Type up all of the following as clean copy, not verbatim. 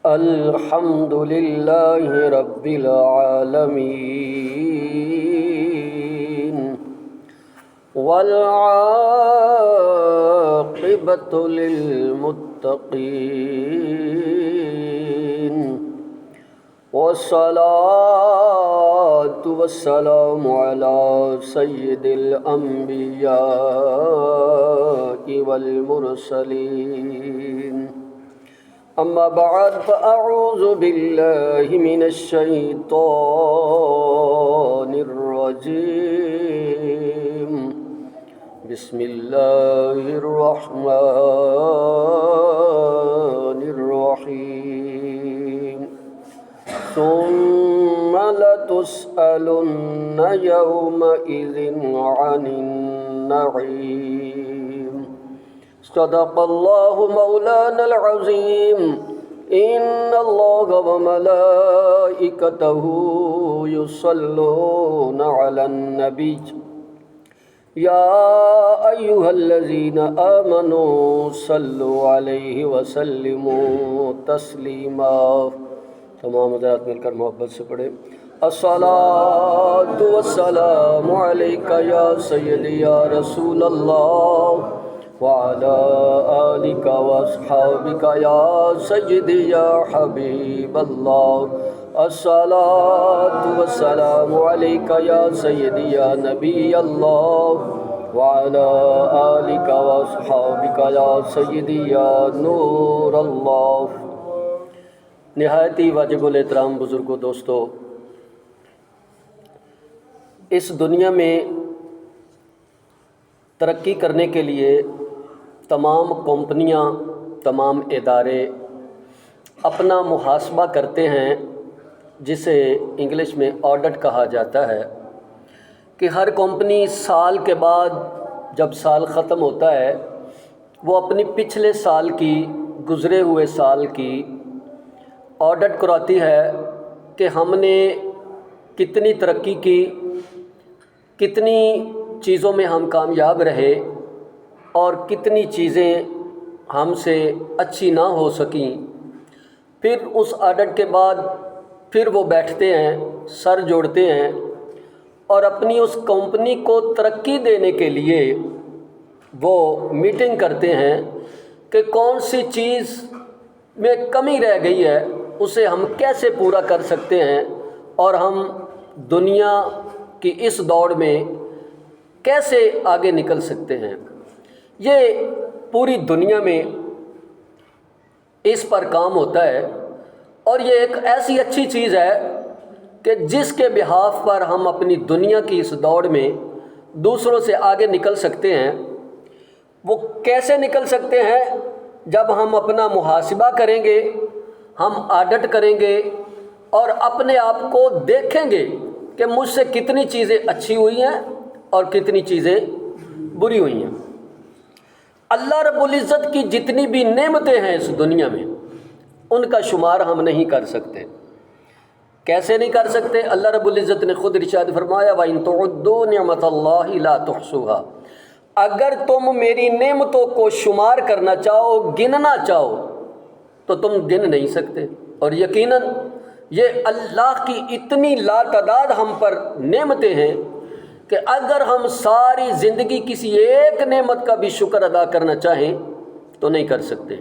الحمد لله رب العالمين والعاقبة للمتقين والصلاة والسلام على سيد الأنبياء والمرسلين أما بعد فأعوذ بالله من الشيطان الرجيم بسم الله الرحمن الرحيم ثم لتسألن يومئذ عن النعيم صدق الله مولانا العظيم إن الله وملائكته يصلون على النبي يا أيها الذين آمنوا صلوا عليه وسلموا تسليما. تمام حضرات مل کر محبت سے پڑھیں. الصلاة والسلام عليك يا سيدي يا رسول الله وعلى آلك وأصحابك يا سيدي يا حبيب الله. الصلاة والسلام عليك يا سيدي يا نبي الله وعلى آلك وأصحابك يا سيدي يا نور الله. نہایتی واجب الاحترام بزرگوں، دوستو، اس دنیا میں ترقی کرنے کے لیے تمام کمپنیاں، تمام ادارے اپنا محاسبہ کرتے ہیں، جسے انگلش میں آڈٹ کہا جاتا ہے، کہ ہر کمپنی سال کے بعد جب سال ختم ہوتا ہے وہ اپنی پچھلے سال کی، گزرے ہوئے سال کی آڈٹ کراتی ہے کہ ہم نے کتنی ترقی کی، کتنی چیزوں میں ہم کامیاب رہے اور کتنی چیزیں ہم سے اچھی نہ ہو سکیں. پھر اس آڈٹ کے بعد پھر وہ بیٹھتے ہیں، سر جوڑتے ہیں اور اپنی اس کمپنی کو ترقی دینے کے لیے وہ میٹنگ کرتے ہیں کہ کون سی چیز میں کمی رہ گئی ہے، اسے ہم کیسے پورا کر سکتے ہیں اور ہم دنیا کی اس دوڑ میں کیسے آگے نکل سکتے ہیں. یہ پوری دنیا میں اس پر کام ہوتا ہے اور یہ ایک ایسی اچھی چیز ہے کہ جس کے بہاف پر ہم اپنی دنیا کی اس دوڑ میں دوسروں سے آگے نکل سکتے ہیں. وہ کیسے نکل سکتے ہیں؟ جب ہم اپنا محاسبہ کریں گے، ہم آڈٹ کریں گے اور اپنے آپ کو دیکھیں گے کہ مجھ سے کتنی چیزیں اچھی ہوئی ہیں اور کتنی چیزیں بری ہوئی ہیں. اللہ رب العزت کی جتنی بھی نعمتیں ہیں اس دنیا میں، ان کا شمار ہم نہیں کر سکتے. کیسے نہیں کر سکتے؟ اللہ رب العزت نے خود ارشاد فرمایا وَإِن تُعُدُّوا نِعْمَةَ اللَّهِ لَا تُحْصُوهَا. اگر تم میری نعمتوں کو شمار کرنا چاہو، گننا چاہو، تو تم گن نہیں سکتے. اور یقیناً یہ اللہ کی اتنی لاتعداد ہم پر نعمتیں ہیں کہ اگر ہم ساری زندگی کسی ایک نعمت کا بھی شکر ادا کرنا چاہیں تو نہیں کر سکتے.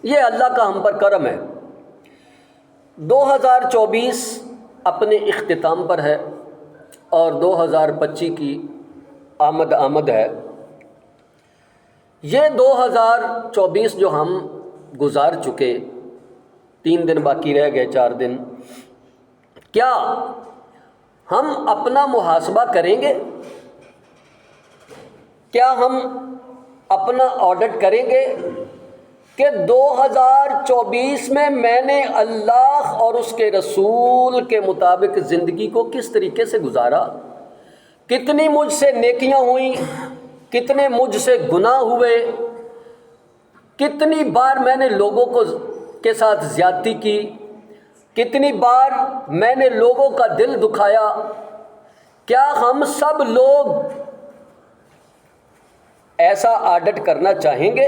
یہ اللہ کا ہم پر کرم ہے. 2024 اپنے اختتام پر ہے اور 2025 کی آمد ہے. یہ 2024 جو ہم گزار چکے، 3 دن باقی رہ گئے، 4 دن، کیا ہم اپنا محاسبہ کریں گے؟ کیا ہم اپنا آڈٹ کریں گے کہ 2024 میں نے اللہ اور اس کے رسول کے مطابق زندگی کو کس طریقے سے گزارا؟ کتنی مجھ سے نیکیاں ہوئیں، کتنے مجھ سے گناہ ہوئے، کتنی بار میں نے لوگوں کے ساتھ زیادتی کی، کتنی بار میں نے لوگوں کا دل دکھایا. کیا ہم سب لوگ ایسا آڈٹ کرنا چاہیں گے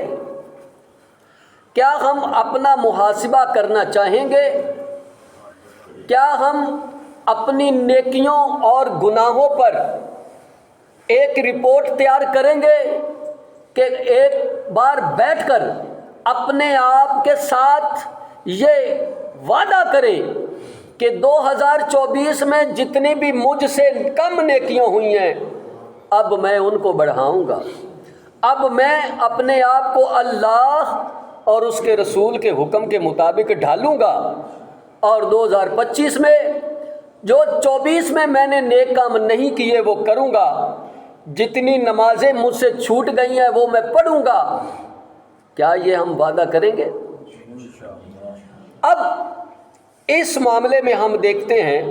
کیا ہم اپنا محاسبہ کرنا چاہیں گے؟ کیا ہم اپنی نیکیوں اور گناہوں پر ایک رپورٹ تیار کریں گے کہ ایک بار بیٹھ کر اپنے آپ کے ساتھ یہ وعدہ کریں کہ 2024 میں جتنی بھی مجھ سے کم نیکیاں ہوئی ہیں اب میں ان کو بڑھاؤں گا، اب میں اپنے آپ کو اللہ اور اس کے رسول کے حکم کے مطابق ڈھالوں گا، اور 2025 میں جو 24 میں میں نے نیک کام نہیں کیے وہ کروں گا، جتنی نمازیں مجھ سے چھوٹ گئی ہیں وہ میں پڑھوں گا۔ کیا یہ ہم وعدہ کریں گے؟ اب اس معاملے میں ہم دیکھتے ہیں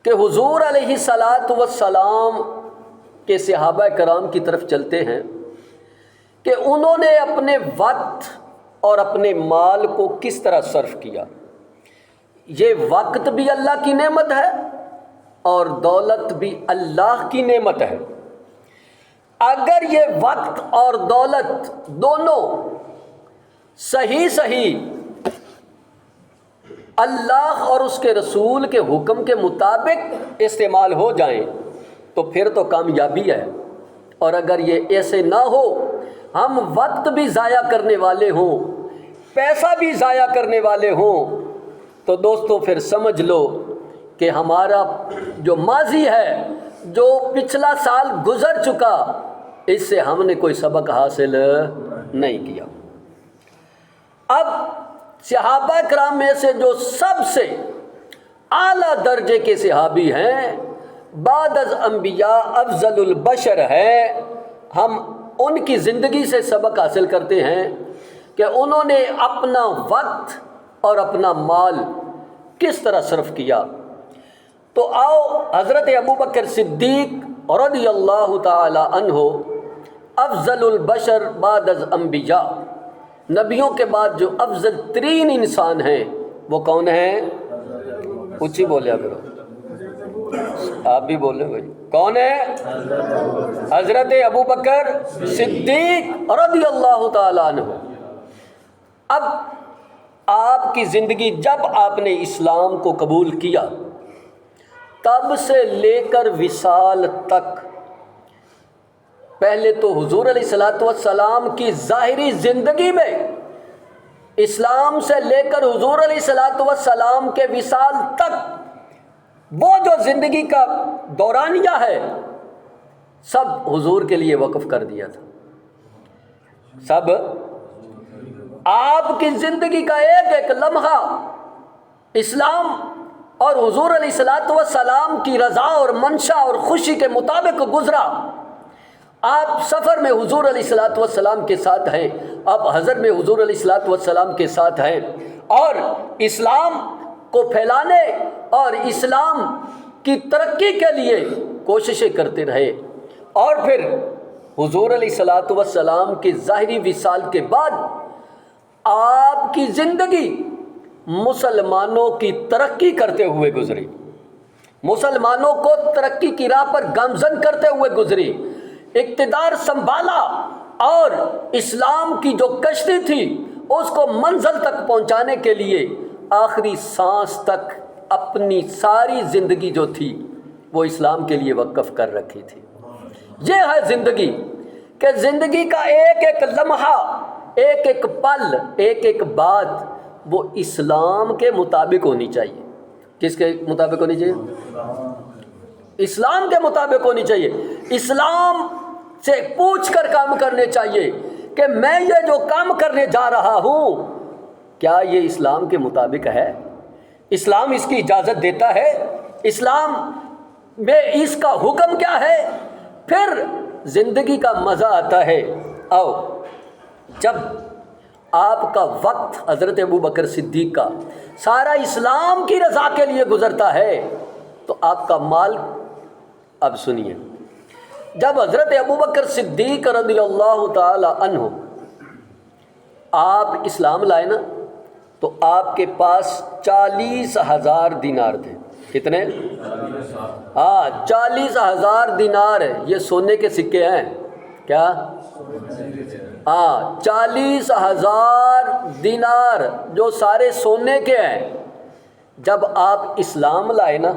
کہ حضور علیہ الصلاۃ والسلام کے صحابہ کرام کی طرف چلتے ہیں کہ انہوں نے اپنے وقت اور اپنے مال کو کس طرح صرف کیا۔ یہ وقت بھی اللہ کی نعمت ہے اور دولت بھی اللہ کی نعمت ہے۔ اگر یہ وقت اور دولت دونوں صحیح اللہ اور اس کے رسول کے حکم کے مطابق استعمال ہو جائیں تو پھر تو کامیابی ہے، اور اگر یہ ایسے نہ ہو، ہم وقت بھی ضائع کرنے والے ہوں، پیسہ بھی ضائع کرنے والے ہوں، تو دوستو پھر سمجھ لو کہ ہمارا جو ماضی ہے، جو پچھلا سال گزر چکا، اس سے ہم نے کوئی سبق حاصل نہیں کیا۔ اب صحابہ کرام میں سے جو سب سے اعلیٰ درجے کے صحابی ہیں، بعد از انبیاء افضل البشر ہے، ہم ان کی زندگی سے سبق حاصل کرتے ہیں کہ انہوں نے اپنا وقت اور اپنا مال کس طرح صرف کیا۔ تو آؤ حضرت ابوبکر صدیق رضی اللہ تعالی عنہ، افضل البشر بعد از انبیاء، نبیوں کے بعد جو افضل ترین انسان ہیں وہ کون ہیں؟ اونچی بولیا کرو، آپ بھی بولیں بھائی، کون ہے؟ حضرت ابوبکر صدیق رضی اللہ تعالی عنہ۔ اب آپ کی زندگی، جب آپ نے اسلام کو قبول کیا تب سے لے کر وصال تک، پہلے تو حضور علیہ الصلاۃ والسلام کی ظاہری زندگی میں، اسلام سے لے کر حضور علیہ الصلاۃ والسلام کے وصال تک، وہ جو زندگی کا دورانیہ ہے سب حضور کے لیے وقف کر دیا تھا۔ سب آپ کی زندگی کا ایک ایک لمحہ اسلام اور حضور علیہ الصلاۃ والسلام کی رضا اور منشا اور خوشی کے مطابق گزرا۔ آپ سفر میں حضور علیہ الصلاۃ والسلام کے ساتھ ہیں، آپ حضر میں حضور علیہ الصلاۃ والسلام کے ساتھ ہیں، اور اسلام کو پھیلانے اور اسلام کی ترقی کے لیے کوششیں کرتے رہے۔ اور پھر حضور علیہ الصلاۃ والسلام کی ظاہری وصال کے بعد آپ کی زندگی مسلمانوں کی ترقی کرتے ہوئے گزری، مسلمانوں کو ترقی کی راہ پر گامزن کرتے ہوئے گزری، اقتدار سنبھالا، اور اسلام کی جو کشتی تھی اس کو منزل تک پہنچانے کے لیے آخری سانس تک اپنی ساری زندگی جو تھی وہ اسلام کے لیے وقف کر رکھی تھی۔ یہ ہے زندگی، کہ زندگی کا ایک ایک لمحہ، ایک ایک پل، ایک ایک بات وہ اسلام کے مطابق ہونی چاہیے۔ کس کے مطابق ہونی چاہیے؟ اسلام کے مطابق ہونی چاہیے۔ اسلام سے پوچھ کر کام کرنے چاہیے کہ میں یہ جو کام کرنے جا رہا ہوں کیا یہ اسلام کے مطابق ہے؟ اسلام اس کی اجازت دیتا ہے؟ اسلام میں اس کا حکم کیا ہے؟ پھر زندگی کا مزہ آتا ہے۔ آؤ، جب آپ کا وقت حضرت ابوبکر صدیق کا سارا اسلام کی رضا کے لیے گزرتا ہے تو آپ کا مال، اب سنیے، جب حضرت ابوبکر صدیق رضی اللہ تعالی عنہ آپ اسلام لائے نا تو آپ کے پاس 40,000 دینار تھے۔ کتنے؟ 40,000 دینار، یہ سونے کے سکے ہیں، کیا؟ ہاں 40,000 دینار جو سارے سونے کے ہیں. جب آپ اسلام لائے نا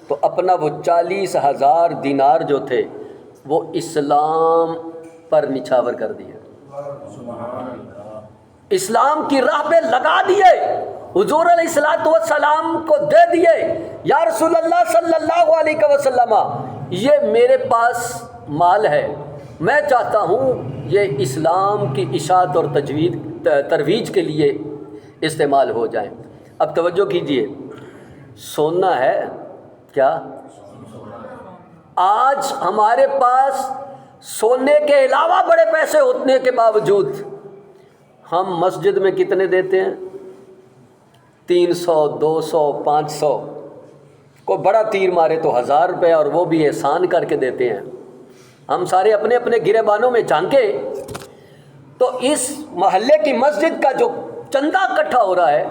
تو اپنا وہ 40,000 دینار جو تھے وہ اسلام پر نچھاور کر دیے، اسلام کی راہ پہ لگا دیے، حضور علیہ الصلوۃ والسلام کو دے دیے. یا رسول اللہ صلی اللہ علیہ وسلم، یہ میرے پاس مال ہے، میں چاہتا ہوں یہ اسلام کی اشاعت اور ترویج کے لیے استعمال ہو جائیں. اب توجہ کیجئے، سونا ہے کیا؟ آج ہمارے پاس سونے کے علاوہ بڑے پیسے ہونے کے باوجود ہم مسجد میں کتنے دیتے ہیں؟ 300 200 500، کو بڑا تیر مارے تو 1000 روپے، اور وہ بھی احسان کر کے دیتے ہیں. ہم سارے اپنے اپنے گریبانوں میں جھانکے تو اس محلے کی مسجد کا جو چندہ اکٹھا ہو رہا ہے،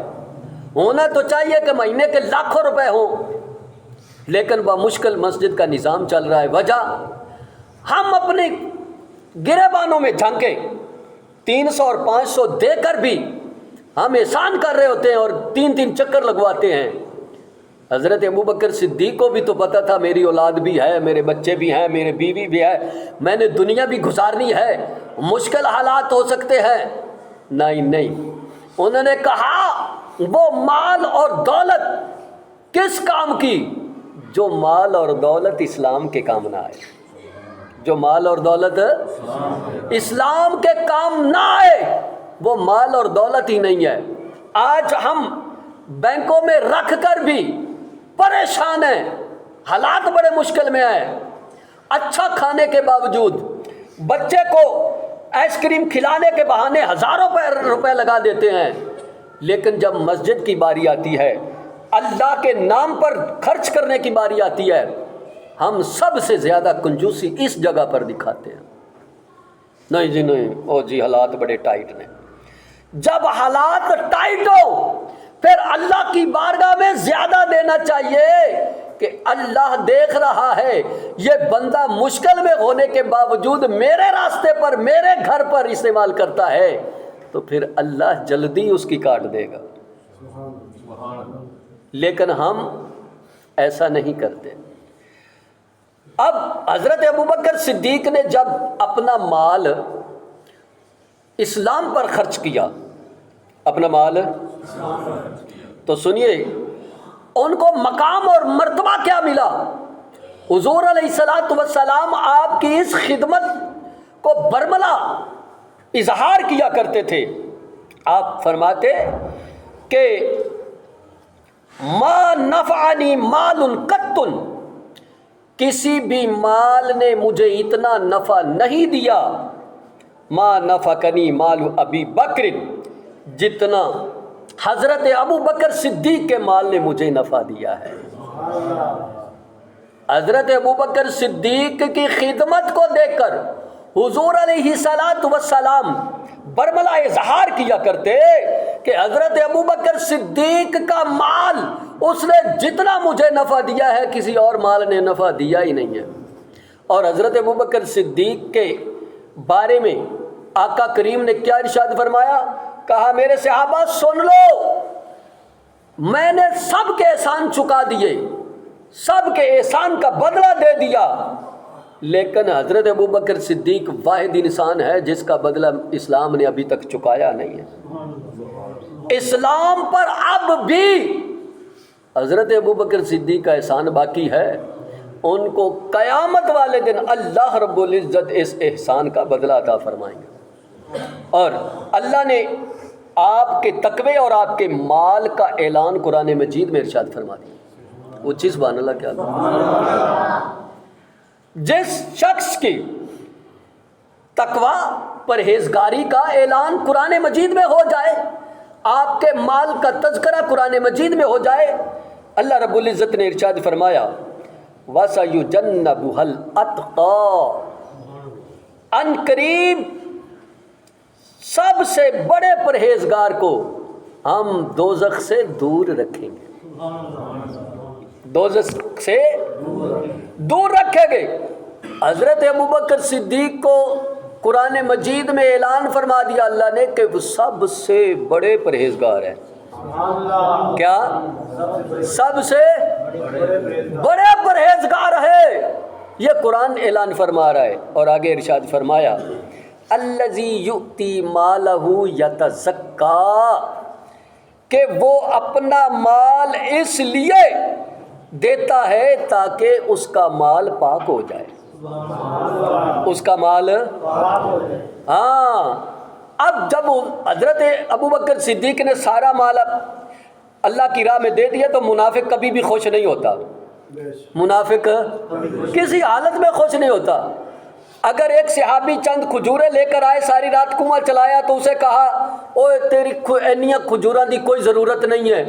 ہونا تو چاہیے کہ مہینے کے لاکھوں روپے ہوں، لیکن بمشکل مسجد کا نظام چل رہا ہے. وجہ ہم اپنے گریبانوں میں جھانکے 300 اور 500 دے کر بھی ہم احسان کر رہے ہوتے ہیں اور 3 چکر لگواتے ہیں. حضرت ابوبکر صدیق کو بھی تو پتہ تھا میری اولاد بھی ہے، میرے بچے بھی ہیں، میرے بیوی بھی ہے، میں نے دنیا بھی گزارنی ہے، مشکل حالات ہو سکتے ہیں. نہیں، انہوں نے کہا وہ مال اور دولت کس کام کی؟ جو مال اور دولت اسلام کے کام نہ آئے، جو مال اور دولت اسلام کے کام نہ آئے وہ مال اور دولت ہی نہیں ہے. آج ہم بینکوں میں رکھ کر بھی پریشان ہیں، حالات بڑے مشکل میں ہیں. اچھا کھانے کے باوجود بچے کو آئس کریم کھلانے کے بہانے ہزاروں روپے لگا دیتے ہیں، لیکن جب مسجد کی باری آتی ہے، اللہ کے نام پر خرچ کرنے کی باری آتی ہے، ہم سب سے زیادہ کنجوسی اس جگہ پر دکھاتے ہیں. نہیں جی نہیں، او جی حالات بڑے ٹائٹ ہیں. جب حالات ٹائٹ ہو پھر اللہ کی بارگاہ میں زیادہ دینا چاہیے کہ اللہ دیکھ رہا ہے یہ بندہ مشکل میں ہونے کے باوجود میرے راستے پر، میرے گھر پر استعمال کرتا ہے، تو پھر اللہ جلدی اس کی کاٹ دے گا. لیکن ہم ایسا نہیں کرتے. اب حضرت ابوبکر صدیق نے جب اپنا مال اسلام پر خرچ کیا، اپنا مال، تو سنیے ان کو مقام اور مرتبہ کیا ملا. حضور علیہ الصلوۃ والسلام آپ کی اس خدمت کو برملا اظہار کیا کرتے تھے. آپ فرماتے کہ ما نفعنی مال قط، کسی بھی مال نے مجھے اتنا نفع نہیں دیا، ما نفعنی مال ابی بکر، جتنا حضرت ابو بکر صدیق کے مال نے مجھے نفع دیا ہے. حضرت ابو بکر صدیق کی خدمت کو دیکھ کر حضور علیہ الصلوۃ والسلام برملا اظہار کیا کرتے کہ حضرت ابو بکر صدیق کا مال اس نے جتنا مجھے نفع دیا ہے کسی اور مال نے نفع دیا ہی نہیں ہے. اور حضرت ابو بکر صدیق کے بارے میں آقا کریم نے کیا ارشاد فرمایا؟ کہا میرے صحابہ سن لو، میں نے سب کے احسان چکا دیے، سب کے احسان کا بدلہ دے دیا، لیکن حضرت ابو بکر صدیق واحد انسان ہے جس کا بدلہ اسلام نے ابھی تک چکایا نہیں ہے. اسلام پر اب بھی حضرت ابو بکر صدیق کا احسان باقی ہے. ان کو قیامت والے دن اللہ رب العزت اس احسان کا بدلہ عطا فرمائیں گے. اور اللہ نے آپ کے تقوی اور آپ کے مال کا اعلان قرآن مجید میں ارشاد فرما دیا. وہ چیز سبحان اللہ کیا جس شخص کی تقوی پرہیزگاری کا اعلان قرآن مجید میں ہو جائے، آپ کے مال کا تذکرہ قرآن مجید میں ہو جائے، اللہ رب العزت نے ارشاد فرمایا وَسَيُجَنَّبُهَا الْأَتْقَى، ان قریب سب سے بڑے پرہیزگار کو ہم دوزخ سے دور رکھیں گے، دوزخ سے دور رکھیں گے. حضرت ابوبکر صدیق کو قرآن مجید میں اعلان فرما دیا اللہ نے کہ وہ سب سے بڑے پرہیزگار ہیں. کیا؟ سب سے بڑے پرہیزگار ہے. یہ قرآن اعلان فرما رہا ہے. اور آگے ارشاد فرمایا الذی یؤتی مالہ یتزکیٰ، کہ وہ اپنا مال اس لیے دیتا ہے تاکہ اس کا مال پاک ہو جائے. اس کا مال ہاں. اب جب حضرت ابوبکر صدیق نے سارا مال اللہ کی راہ میں دے دیا تو منافق کبھی بھی خوش نہیں ہوتا. منافق کسی حالت میں خوش نہیں ہوتا. اگر ایک صحابی چند کھجوریں لے کر آئے، ساری رات کنواں چلایا، تو اسے کہا اوے تیری اینیاں کھجوراں دی کوئی ضرورت نہیں ہے،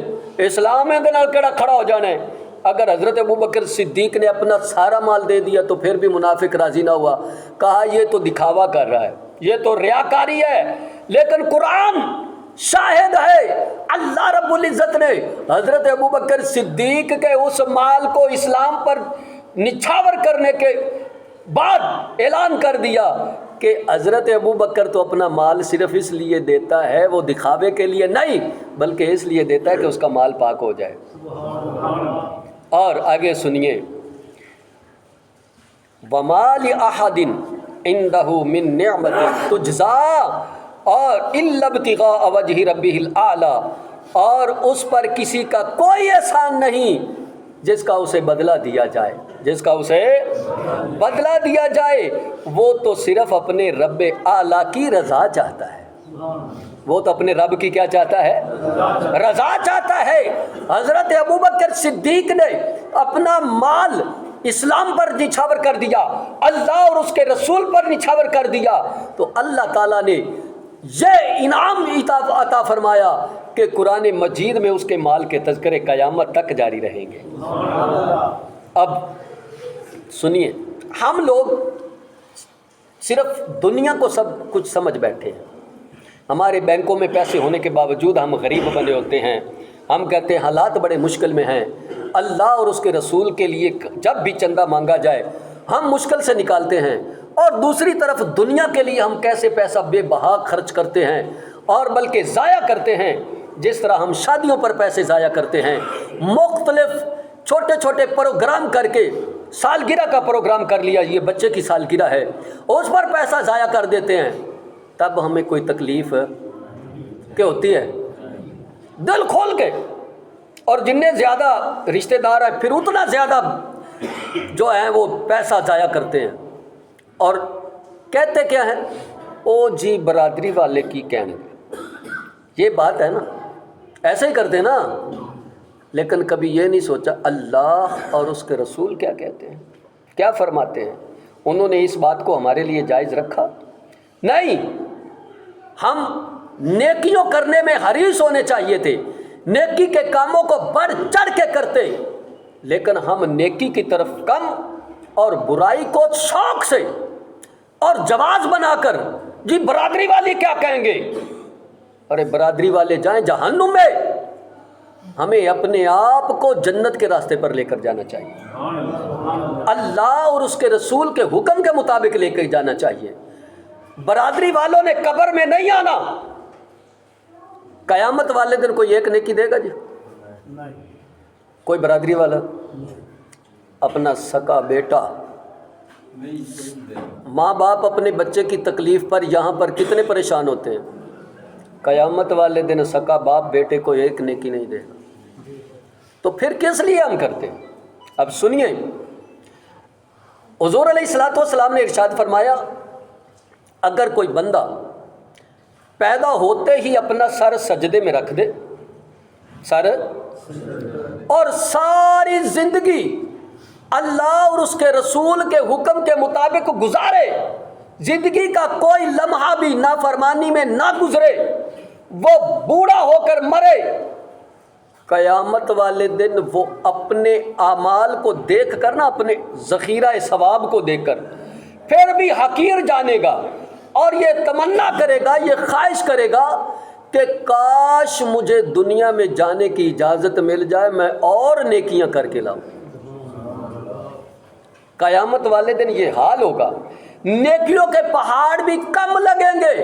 اسلام ہے نال کیڑا کھڑا ہو جانا ہے. اگر حضرت ابوبکر صدیق نے اپنا سارا مال دے دیا تو پھر بھی منافق راضی نہ ہوا. کہا یہ تو دکھاوا کر رہا ہے، یہ تو ریاکاری ہے. لیکن قرآن شاہد ہے، اللہ رب العزت نے حضرت ابوبکر صدیق کے اس مال کو اسلام پر نچھاور کرنے کے بعد اعلان کر دیا کہ حضرت ابوبکر تو اپنا مال صرف اس لیے دیتا ہے، وہ دکھاوے کے لیے نہیں، بلکہ اس لیے دیتا ہے کہ اس کا مال پاک ہو جائے. اور آگے سنیے وَمَا لِأَحَدٍ عِندَهُ مِن نِعْمَةٍ تُجْزَىٰ اور إِلَّا ابْتِغَاءَ وَجْهِ رَبِّهِ الْأَعْلَىٰ، اور اس پر کسی کا کوئی احسان نہیں جس کا اسے بدلہ دیا جائے، جس کا اسے بدلہ دیا جائے. وہ تو صرف اپنے رب اعلیٰ کی رضا چاہتا ہے. وہ تو اپنے رب کی کیا چاہتا ہے؟ رضا چاہتا ہے. حضرت ابوبکر صدیق نے اپنا مال اسلام پر نچھاور کر دیا، اللہ اور اس کے رسول پر نچھاور کر دیا، تو اللہ تعالیٰ نے یہ انعام عطا فرمایا کہ قرآن مجید میں اس کے مال کے تذکرے قیامت تک جاری رہیں گے. اب سنیے، ہم لوگ صرف دنیا کو سب کچھ سمجھ بیٹھے ہیں. ہمارے بینکوں میں پیسے ہونے کے باوجود ہم غریب بنے ہوتے ہیں. ہم کہتے ہیں حالات بڑے مشکل میں ہیں. اللہ اور اس کے رسول کے لیے جب بھی چندہ مانگا جائے ہم مشکل سے نکالتے ہیں، اور دوسری طرف دنیا کے لیے ہم کیسے پیسہ بے بہا خرچ کرتے ہیں، اور بلکہ ضائع کرتے ہیں. جس طرح ہم شادیوں پر پیسے ضائع کرتے ہیں، مختلف چھوٹے چھوٹے پروگرام کر کے، سالگرہ کا پروگرام کر لیا، یہ بچے کی سالگرہ ہے، اس پر پیسہ ضائع کر دیتے ہیں. تب ہمیں کوئی تکلیف کیا ہوتی ہے؟ دل کھول کے. اور جتنے زیادہ رشتہ دار ہیں پھر اتنا زیادہ جو ہیں وہ پیسہ ضائع کرتے ہیں. اور کہتے کیا ہیں؟ او جی برادری والے کی کہنے. یہ بات ہے نا، ایسے ہی کرتے نا. لیکن کبھی یہ نہیں سوچا اللہ اور اس کے رسول کیا کہتے ہیں، کیا فرماتے ہیں. انہوں نے اس بات کو ہمارے لیے جائز رکھا؟ نہیں. ہم نیکیوں کرنے میں حریص ہونے چاہیے تھے، نیکی کے کاموں کو بڑھ چڑھ کے کرتے، لیکن ہم نیکی کی طرف کم اور برائی کو شوق سے اور جواز بنا کر، جی برادری والے کیا کہیں گے. ارے برادری والے جائیں جہنم میں، ہمیں اپنے آپ کو جنت کے راستے پر لے کر جانا چاہیے. اللہ اور اس کے رسول کے حکم کے مطابق لے کے جانا چاہیے. برادری والوں نے قبر میں نہیں آنا. قیامت والے دن کوئی ایک نیکی دے گا جی؟ کوئی برادری والا اپنا سکا بیٹا، ماں باپ اپنے بچے کی تکلیف پر یہاں پر کتنے پریشان ہوتے ہیں. قیامت والے دن سکا باپ بیٹے کو ایک نیکی نہیں دے گا. تو پھر کس لیے ہم کرتے ہیں؟ اب سنیے، حضور علیہ الصلوۃ والسلام نے ارشاد فرمایا اگر کوئی بندہ پیدا ہوتے ہی اپنا سر سجدے میں رکھ دے، سر، اور ساری زندگی اللہ اور اس کے رسول کے حکم کے مطابق گزارے، زندگی کا کوئی لمحہ بھی نافرمانی میں نہ گزرے، وہ بوڑھا ہو کر مرے، قیامت والے دن وہ اپنے اعمال کو دیکھ کر نا، اپنے ذخیرہ ثواب کو دیکھ کر پھر بھی حقیر جانے گا، اور یہ تمنا کرے گا، یہ خواہش کرے گا کہ کاش مجھے دنیا میں جانے کی اجازت مل جائے، میں اور نیکیاں کر کے لاؤں. قیامت والے دن یہ حال ہوگا. نیکیوں کے پہاڑ بھی کم لگیں گے۔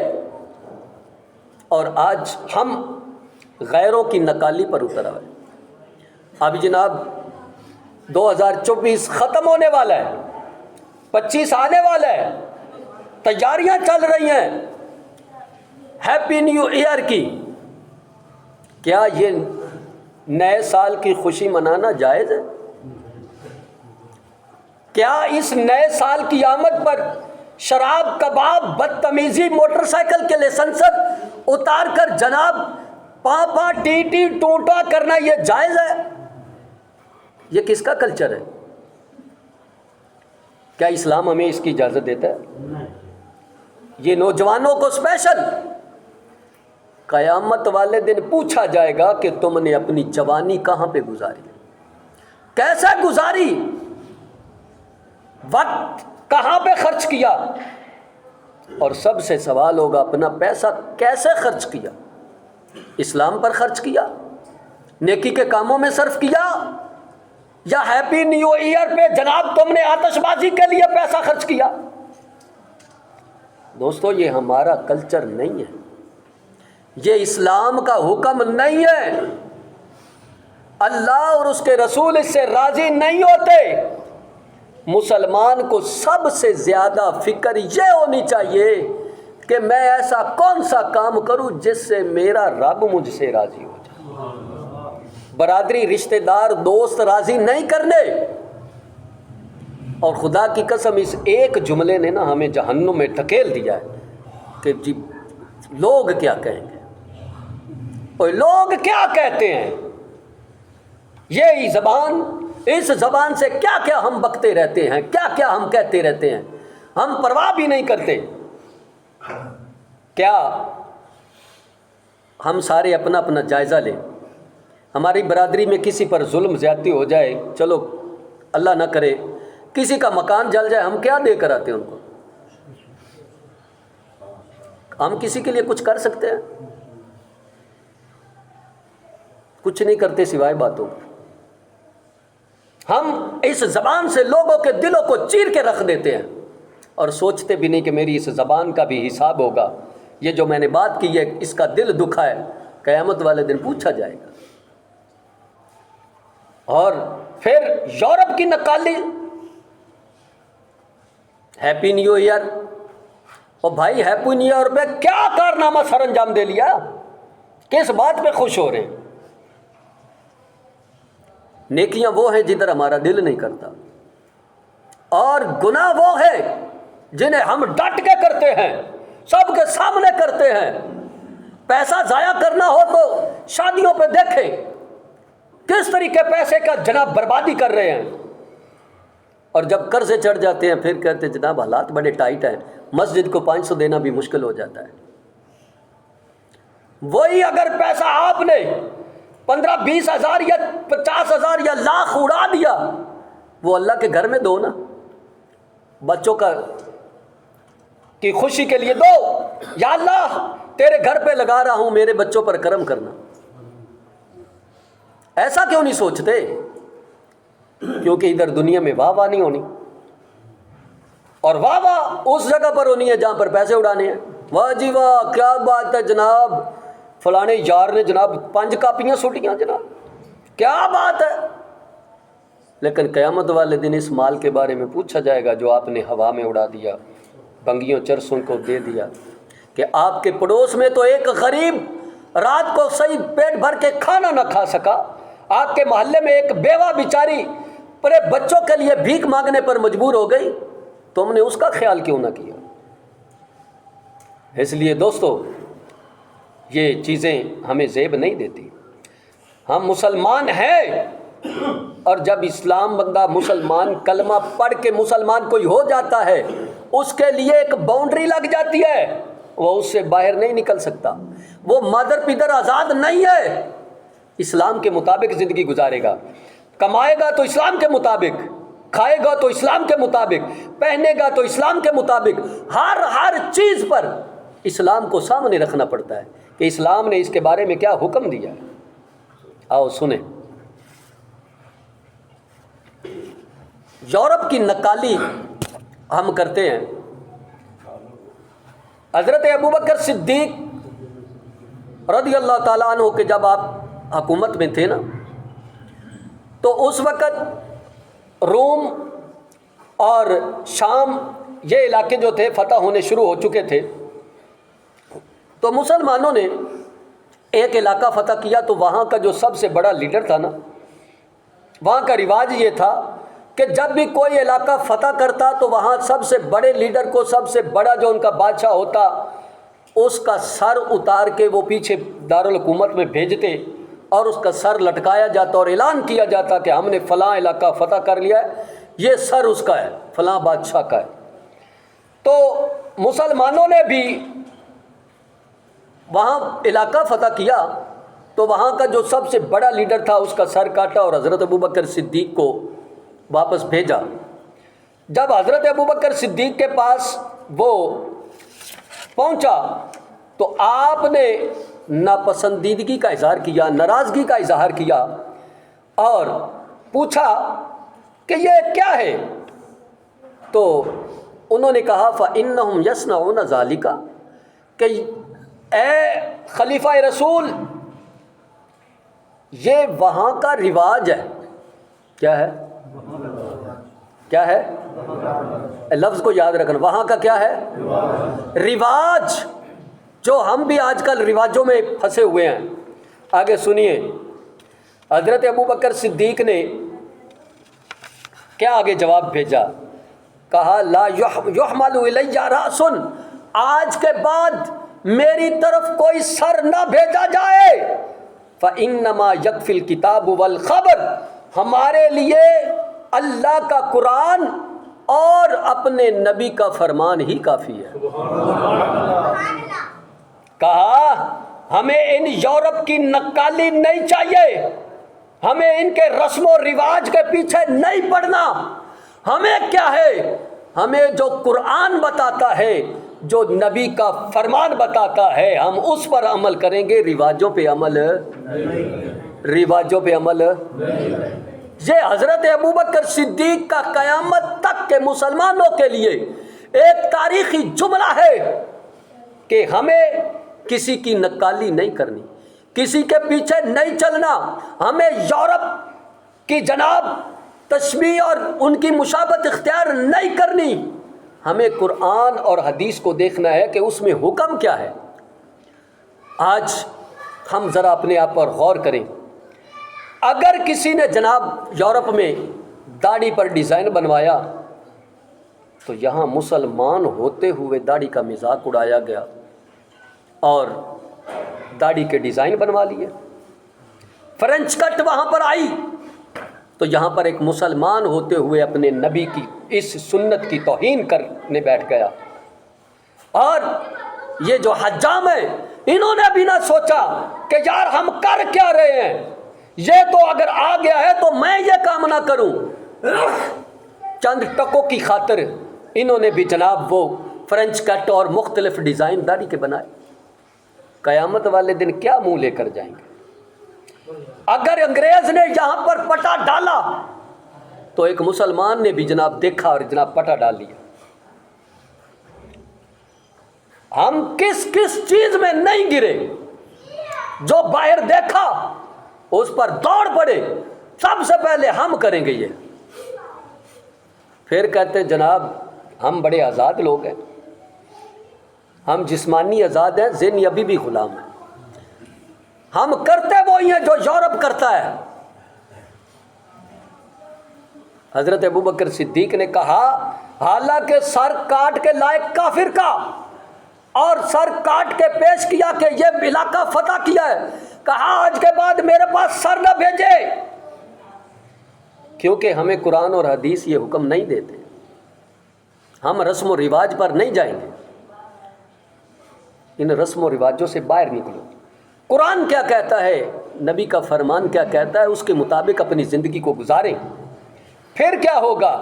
اور آج ہم غیروں کی نکالی پر اتر آئے۔ اب جناب 2024 ختم ہونے والا ہے، 25 آنے والا ہے، تیاریاں چل رہی ہیں ہیپی نیو ایئر کی۔ کیا یہ نئے سال کی خوشی منانا جائز ہے؟ کیا اس نئے سال کی آمد پر شراب، کباب، بدتمیزی، موٹر سائیکل کے لائسنس اتار کر جناب پاپا ٹی ٹی ٹوٹا کرنا یہ جائز ہے؟ یہ کس کا کلچر ہے؟ کیا اسلام ہمیں اس کی اجازت دیتا ہے؟ یہ نوجوانوں کو اسپیشل قیامت والے دن پوچھا جائے گا کہ تم نے اپنی جوانی کہاں پہ گزاری، کیسے گزاری، وقت کہاں پہ خرچ کیا، اور سب سے سوال ہوگا اپنا پیسہ کیسے خرچ کیا؟ اسلام پر خرچ کیا، نیکی کے کاموں میں صرف کیا، یا ہیپی نیو ایئر پہ جناب تم نے آتش بازی کے لیے پیسہ خرچ کیا؟ دوستو یہ ہمارا کلچر نہیں ہے، یہ اسلام کا حکم نہیں ہے۔ اللہ اور اس کے رسول اس سے راضی نہیں ہوتے۔ مسلمان کو سب سے زیادہ فکر یہ ہونی چاہیے کہ میں ایسا کون سا کام کروں جس سے میرا رب مجھ سے راضی ہو جائے۔ برادری، رشتہ دار، دوست راضی نہیں کرنے، اور خدا کی قسم اس ایک جملے نے نا ہمیں جہنم میں دھکیل دیا ہے کہ جی لوگ کیا کہیں گے، اور لوگ کیا کہتے ہیں۔ یہی زبان، اس زبان سے کیا کیا ہم بکتے رہتے ہیں، کیا کیا ہم کہتے رہتے ہیں، ہم پرواہ بھی نہیں کرتے۔ کیا ہم سارے اپنا اپنا جائزہ لیں؟ ہماری برادری میں کسی پر ظلم زیادتی ہو جائے، چلو اللہ نہ کرے کسی کا مکان جل جائے، ہم کیا دے کر آتے ہیں ان کو؟ ہم کسی کے لیے کچھ کر سکتے ہیں؟ کچھ نہیں کرتے سوائے باتوں۔ ہم اس زبان سے لوگوں کے دلوں کو چیر کے رکھ دیتے ہیں، اور سوچتے بھی نہیں کہ میری اس زبان کا بھی حساب ہوگا۔ یہ جو میں نے بات کی ہے اس کا دل دکھا ہے، قیامت والے دن پوچھا جائے گا۔ اور پھر یورپ کی نکالی، ہیپی نیو ایئر، اور بھائی ہیپی نیو ایئر پہ کیا کارنامہ سر انجام دے لیا؟ کس بات پہ خوش ہو رہے ہیں؟ نیکیاں وہ ہیں جدھر ہمارا دل نہیں کرتا، اور گناہ وہ ہے جنہیں ہم ڈٹ کے کرتے ہیں، سب کے سامنے کرتے ہیں۔ پیسہ ضائع کرنا ہو تو شادیوں پہ دیکھیں کس طریقے پیسے کا جناب بربادی کر رہے ہیں، اور جب قرضے چڑھ جاتے ہیں پھر کہتے ہیں جناب حالات بڑے ٹائٹ ہیں، مسجد کو 500 دینا بھی مشکل ہو جاتا ہے۔ وہی اگر پیسہ آپ نے 15-20 ہزار یا 50 ہزار یا لاکھ اڑا دیا، وہ اللہ کے گھر میں دو نا، بچوں کی خوشی کے لیے دو، یا اللہ تیرے گھر پہ لگا رہا ہوں میرے بچوں پر کرم کرنا۔ ایسا کیوں نہیں سوچتے؟ کیونکہ ادھر دنیا میں واہ واہ نہیں ہونی، اور واہ واہ اس جگہ پر ہونی ہے جہاں پر پیسے اڑانے ہیں۔ واہ جی واہ کیا بات ہے جناب، فلانے یار نے جناب 5 کاپیاں سٹیاں جناب، کیا بات ہے۔ لیکن قیامت والے دن اس مال کے بارے میں پوچھا جائے گا جو آپ نے ہوا میں اڑا دیا، بنگیوں چرسوں کو دے دیا۔ کہ آپ کے پڑوس میں تو ایک غریب رات کو صحیح پیٹ بھر کے کھانا نہ کھا سکا، آپ کے محلے میں ایک بیوہ بیچاری اپنے بچوں کے لیے بھیک مانگنے پر مجبور ہو گئی، تم نے اس کا خیال کیوں نہ کیا؟ اس لیے دوستو یہ چیزیں ہمیں زیب نہیں دیتی۔ ہم مسلمان ہیں، اور جب اسلام بندہ مسلمان کلمہ پڑھ کے مسلمان کوئی ہو جاتا ہے، اس کے لیے ایک باؤنڈری لگ جاتی ہے، وہ اس سے باہر نہیں نکل سکتا۔ وہ مادر پدر آزاد نہیں ہے، اسلام کے مطابق زندگی گزارے گا، کمائے گا تو اسلام کے مطابق، کھائے گا تو اسلام کے مطابق، پہنے گا تو اسلام کے مطابق، ہر چیز پر اسلام کو سامنے رکھنا پڑتا ہے کہ اسلام نے اس کے بارے میں کیا حکم دیا ہے۔ آؤ سنیں۔ یورپ کی نقالی ہم کرتے ہیں، حضرت ابوبکر صدیق رضی اللہ تعالیٰ عنہ کہ جب آپ حکومت میں تھے نا، تو اس وقت روم اور شام یہ علاقے جو تھے فتح ہونے شروع ہو چکے تھے، تو مسلمانوں نے ایک علاقہ فتح کیا، تو وہاں کا جو سب سے بڑا لیڈر تھا نا، وہاں کا رواج یہ تھا کہ جب بھی کوئی علاقہ فتح کرتا تو وہاں سب سے بڑے لیڈر کو، سب سے بڑا جو ان کا بادشاہ ہوتا، اس کا سر اتار کے وہ پیچھے دارالحکومت میں بھیجتے اور اس کا سر لٹکایا جاتا اور اعلان کیا جاتا کہ ہم نے فلاں علاقہ فتح کر لیا ہے، یہ سر اس کا ہے، فلاں بادشاہ کا ہے۔ تو مسلمانوں نے بھی وہاں علاقہ فتح کیا، تو وہاں کا جو سب سے بڑا لیڈر تھا اس کا سر کاٹا اور حضرت ابوبکر صدیق کو واپس بھیجا۔ جب حضرت ابوبکر صدیق کے پاس وہ پہنچا تو آپ نے ناپسندیدگی کا اظہار کیا، ناراضگی کا اظہار کیا اور پوچھا کہ یہ کیا ہے؟ تو انہوں نے کہا فَإِنَّهُمْ يَصْنَعُونَ ذَلِكَ، کہ اے خلیفہ رسول، یہ وہاں کا رواج ہے۔ کیا ہے؟ کیا ہے؟ لفظ کو یاد رکھنا، وہاں کا کیا ہے؟ رواج، جو ہم بھی آج کل رواجوں میں پھنسے ہوئے ہیں۔ آگے سنیے، حضرت ابوبکر صدیق نے کیا آگے جواب بھیجا؟ کہا لا یحمل الی راس، آج کے بعد میری طرف کوئی سر نہ بھیجا جائے۔ فانما یکفی الکتاب والخبر، ہمارے لیے اللہ کا قرآن اور اپنے نبی کا فرمان ہی کافی ہے۔ کہا ہمیں ان یورپ کی نقالی نہیں چاہیے، ہمیں ان کے رسم و رواج کے پیچھے نہیں پڑنا، ہمیں کیا ہے؟ ہمیں جو قرآن بتاتا ہے، جو نبی کا فرمان بتاتا ہے، ہم اس پر عمل کریں گے، رواجوں پہ عمل یہ حضرت ابوبکر صدیق کا قیامت تک کے مسلمانوں کے لیے ایک تاریخی جملہ ہے کہ ہمیں کسی کی نقالی نہیں کرنی، کسی کے پیچھے نہیں چلنا، ہمیں یورپ کی جناب تشبیہ اور ان کی مشابہت اختیار نہیں کرنی، ہمیں قرآن اور حدیث کو دیکھنا ہے کہ اس میں حکم کیا ہے۔ آج ہم ذرا اپنے آپ پر غور کریں، اگر کسی نے جناب یورپ میں داڑھی پر ڈیزائن بنوایا تو یہاں مسلمان ہوتے ہوئے داڑھی کا مذاق اڑایا گیا اور داڑھی کے ڈیزائن بنوا لیے۔ فرینچ کٹ وہاں پر آئی تو یہاں پر ایک مسلمان ہوتے ہوئے اپنے نبی کی اس سنت کی توہین کرنے بیٹھ گیا۔ اور یہ جو حجام ہیں، انہوں نے بھی نہ سوچا کہ یار ہم کر کیا رہے ہیں، یہ تو اگر آ گیا ہے تو میں یہ کام نہ کروں۔ چند ٹکوں کی خاطر انہوں نے بھی جناب وہ فرینچ کٹ اور مختلف ڈیزائن داڑھی کے بنائے۔ قیامت والے دن کیا منہ لے کر جائیں گے؟ اگر انگریز نے یہاں پر پٹا ڈالا تو ایک مسلمان نے بھی جناب دیکھا اور جناب پٹا ڈال لیا۔ ہم کس کس چیز میں نہیں گرے، جو باہر دیکھا اس پر دوڑ پڑے، سب سے پہلے ہم کریں گے یہ۔ پھر کہتے جناب ہم بڑے آزاد لوگ ہیں، ہم جسمانی آزاد ہیں، ذہنی ابھی بھی غلام ہیں، ہم کرتے وہی ہیں جو یورپ کرتا ہے۔ حضرت ابوبکر صدیق نے کہا حالانکہ سر کاٹ کے لائق کافر کا اور سر کاٹ کے پیش کیا کہ یہ علاقہ فتح کیا ہے، کہا آج کے بعد میرے پاس سر نہ بھیجے، کیونکہ ہمیں قرآن اور حدیث یہ حکم نہیں دیتے، ہم رسم و رواج پر نہیں جائیں گے، ان رسم و رواجوں سے باہر نکلو۔ قرآن کیا کہتا ہے، نبی کا فرمان کیا کہتا ہے، اس کے مطابق اپنی زندگی کو گزاریں، پھر کیا ہوگا؟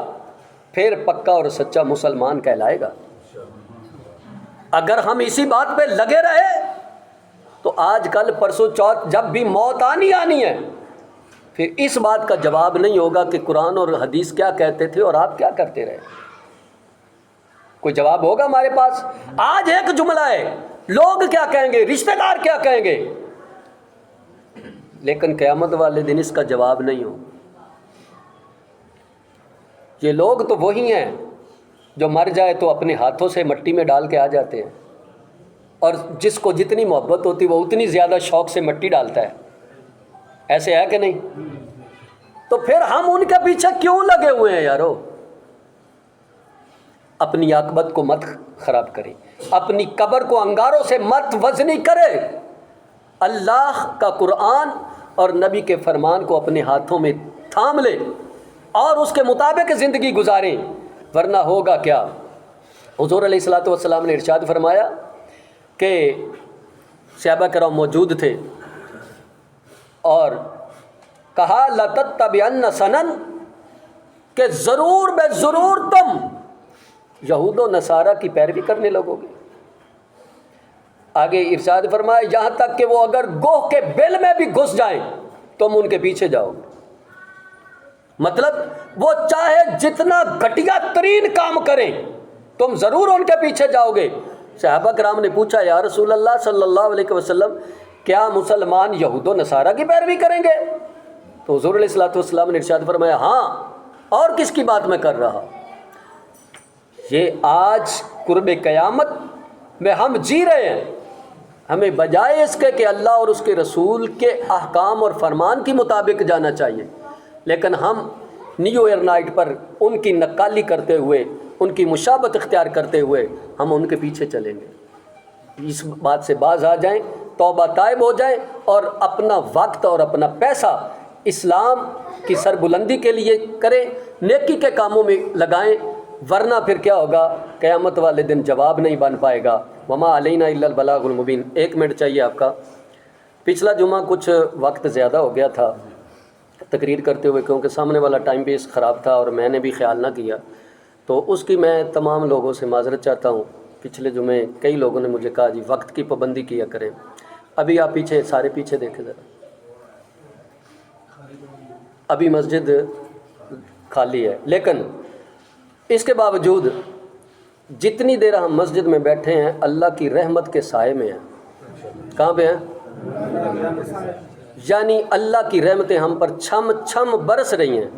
پھر پکا اور سچا مسلمان کہلائے گا۔ اگر ہم اسی بات پہ لگے رہے تو آج کل پرسوں چوتھ جب بھی موت آنی ہے، پھر اس بات کا جواب نہیں ہوگا کہ قرآن اور حدیث کیا کہتے تھے اور آپ کیا کرتے رہے۔ کوئی جواب ہوگا ہمارے پاس؟ آج ایک جملہ ہے، لوگ کیا کہیں گے، رشتہ دار کیا کہیں گے، لیکن قیامت والے دن اس کا جواب نہیں ہو۔ یہ لوگ تو وہی ہیں جو مر جائے تو اپنے ہاتھوں سے مٹی میں ڈال کے آ جاتے ہیں، اور جس کو جتنی محبت ہوتی وہ اتنی زیادہ شوق سے مٹی ڈالتا ہے، ایسے ہے کہ نہیں؟ تو پھر ہم ان کے پیچھے کیوں لگے ہوئے ہیں یارو؟ اپنی عاقبت کو مت خراب کریں، اپنی قبر کو انگاروں سے مت وزنی کرے، اللہ کا قرآن اور نبی کے فرمان کو اپنے ہاتھوں میں تھام لے اور اس کے مطابق زندگی گزاریں، ورنہ ہوگا کیا؟ حضور علیہ الصلوۃ والسلام نے ارشاد فرمایا کہ صحابہ کرام موجود تھے اور کہا لَتَتَّبِعَنَّ سَنَن، کہ ضرور بے ضرور تم یہود و نصارہ کی پیروی کرنے لگو گے۔ آگے ارشاد فرمایا یہاں تک کہ وہ اگر گوہ کے بل میں بھی گھس جائیں تم ان کے پیچھے جاؤ گے۔ مطلب وہ چاہے جتنا گھٹیا ترین کام کریں تم ضرور ان کے پیچھے جاؤ گے۔ صحابہ کرام نے پوچھا یا رسول اللہ صلی اللہ علیہ وسلم کیا مسلمان یہود و نصارہ کی پیروی کریں گے؟ تو حضور علیہ الصلوۃ والسلام نے ارشاد فرمایا ہاں، اور کس کی بات میں کر رہا؟ یہ آج قرب قیامت میں ہم جی رہے ہیں، ہمیں بجائے اس کے کہ اللہ اور اس کے رسول کے احکام اور فرمان کے مطابق جانا چاہیے، لیکن ہم نیو ایئر نائٹ پر ان کی نقالی کرتے ہوئے، ان کی مشابہت اختیار کرتے ہوئے ہم ان کے پیچھے چلیں گے۔ اس بات سے باز آ جائیں، توبہ طائب ہو جائیں اور اپنا وقت اور اپنا پیسہ اسلام کی سربلندی کے لیے کریں، نیکی کے کاموں میں لگائیں، ورنہ پھر کیا ہوگا؟ قیامت والے دن جواب نہیں بن پائے گا۔ وما علینا الا البلاغ المبین۔ 1 منٹ چاہیے آپ کا۔ پچھلا جمعہ کچھ وقت زیادہ ہو گیا تھا تقریر کرتے ہوئے، کیونکہ سامنے والا ٹائم بیس خراب تھا اور میں نے بھی خیال نہ کیا، تو اس کی میں تمام لوگوں سے معذرت چاہتا ہوں۔ پچھلے جمعے کئی لوگوں نے مجھے کہا جی وقت کی پابندی کیا کریں۔ ابھی آپ پیچھے سارے پیچھے دیکھیں ذرا، ابھی مسجد خالی ہے، لیکن اس کے باوجود جتنی دیر ہم مسجد میں بیٹھے ہیں اللہ کی رحمت کے سائے میں ہیں۔ کہاں پہ ہیں؟ یعنی اللہ کی رحمتیں ہم پر چھم چھم برس رہی ہیں،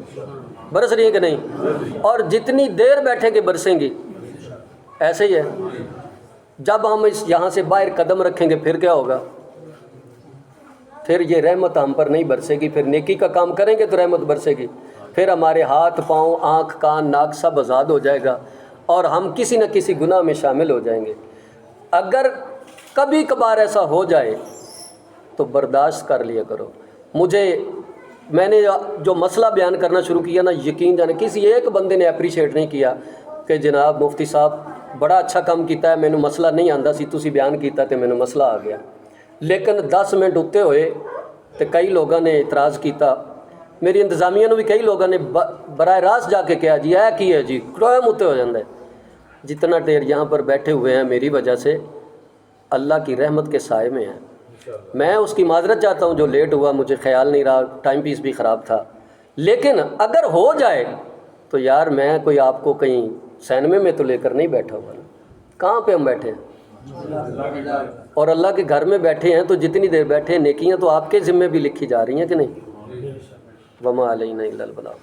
برس رہی ہیں کہ نہیں؟ اور جتنی دیر بیٹھیں گے برسیں گی، ایسے ہی ہے۔ جب ہم یہاں سے باہر قدم رکھیں گے پھر کیا ہوگا؟ پھر یہ رحمت ہم پر نہیں برسے گی، پھر نیکی کا کام کریں گے تو رحمت برسے گی، پھر ہمارے ہاتھ پاؤں آنکھ کان ناک سب آزاد ہو جائے گا اور ہم کسی نہ کسی گناہ میں شامل ہو جائیں گے۔ اگر کبھی کبھار ایسا ہو جائے تو برداشت کر لیا کرو۔ میں نے جو مسئلہ بیان کرنا شروع کیا نا، یقین جانے کسی ایک بندے نے اپریشیٹ نہیں کیا کہ جناب مفتی صاحب بڑا اچھا کام کیتا ہے، مینوں مسئلہ نہیں آندا سی، تسی بیان کیتا تے مینوں مسئلہ آ گیا۔ لیکن 10 منٹ اتنے ہوئے تو کئی لوگوں نے اعتراض کیتا، میری انتظامیہ نے بھی کئی لوگوں نے براہ راست جا کے کہا جی کی ہے جی ٹائم اتنے ہو جاتا ہے۔ جتنا دیر یہاں پر بیٹھے ہوئے ہیں میری وجہ سے اللہ کی رحمت کے سائے میں ہیں۔ میں اس کی معذرت چاہتا ہوں جو لیٹ ہوا، مجھے خیال نہیں رہا، ٹائم پیس بھی خراب تھا، لیکن اگر ہو جائے تو یار میں کوئی آپ کو کہیں سینمے میں تو لے کر نہیں بیٹھا ہوا نا، کہاں پہ ہم بیٹھے ہیں اور اللہ کے گھر میں بیٹھے ہیں، تو جتنی دیر بیٹھے ہیں نیکیاں تو آپ کے ذمے بھی لکھی جا رہی ہیں کہ نہیں؟ وما علینا الا البلاغ۔